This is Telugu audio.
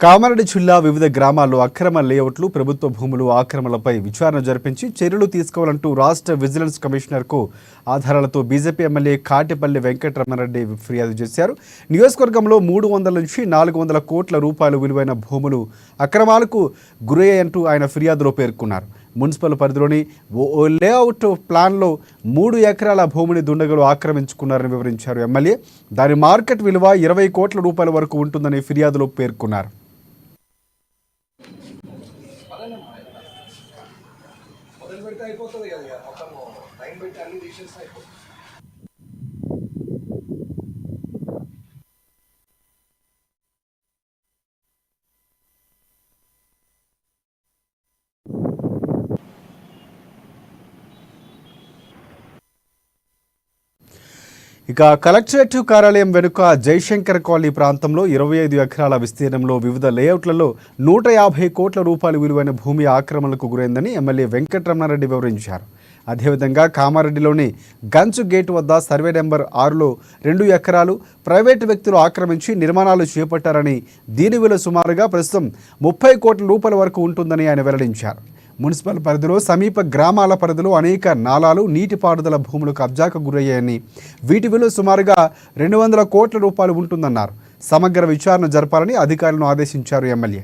కామారెడ్డి జిల్లా వివిధ గ్రామాల్లో అక్రమ లేఅవుట్లు, ప్రభుత్వ భూములు ఆక్రమణలపై విచారణ జరిపించి చర్యలు తీసుకోవాలంటూ రాష్ట్ర విజిలెన్స్ కమిషనర్కు ఆధారాలతో బీజేపీ ఎమ్మెల్యే కాటిపల్లి వెంకటరమణరెడ్డి ఫిర్యాదు చేశారు. నియోజకవర్గంలో 300 నుంచి 400 కోట్ల రూపాయల విలువైన భూములు అక్రమాలకు గురయ్యాయంటూ ఆయన ఫిర్యాదులో పేర్కొన్నారు. మున్సిపల్ పరిధిలోని ఓ లేఅవుట్ ప్లాన్లో 3 ఎకరాల భూమిని దుండగులు ఆక్రమించుకున్నారని వివరించారు ఎమ్మెల్యే. దాని మార్కెట్ విలువ 20 కోట్ల రూపాయల వరకు ఉంటుందని ఫిర్యాదులో పేర్కొన్నారు. ఇక కలెక్టరేట్ కార్యాలయం వెనుక జయశంకర్ కాలనీ ప్రాంతంలో 25 ఎకరాల విస్తీర్ణంలో వివిధ లేఅవుట్లలో 150 కోట్ల రూపాయల విలువైన భూమి ఆక్రమణలకు గురైందని ఎమ్మెల్యే వెంకటరమణారెడ్డి వివరించారు. అదేవిధంగా కామారెడ్డిలోని గంచు గేట్ వద్ద సర్వే నెంబర్ 6లో 2 ఎకరాలు ప్రైవేటు వ్యక్తులు ఆక్రమించి నిర్మాణాలు చేపట్టారని, దీని విలువ సుమారుగా ప్రస్తుతం 30 కోట్ల రూపాయల వరకు ఉంటుందని ఆయన వెల్లడించారు. మున్సిపల్ పరిధిలో సమీప గ్రామాల పరిధిలో అనేక నాలాలు, నీటిపారుదల భూములు కబ్జాకు గురయ్యాయని, వీటి విలువ సుమారుగా 200 కోట్ల రూపాయలు ఉంటుందన్నారు. సమగ్ర విచారణ జరపాలని అధికారులను ఆదేశించారు ఎమ్మెల్యే.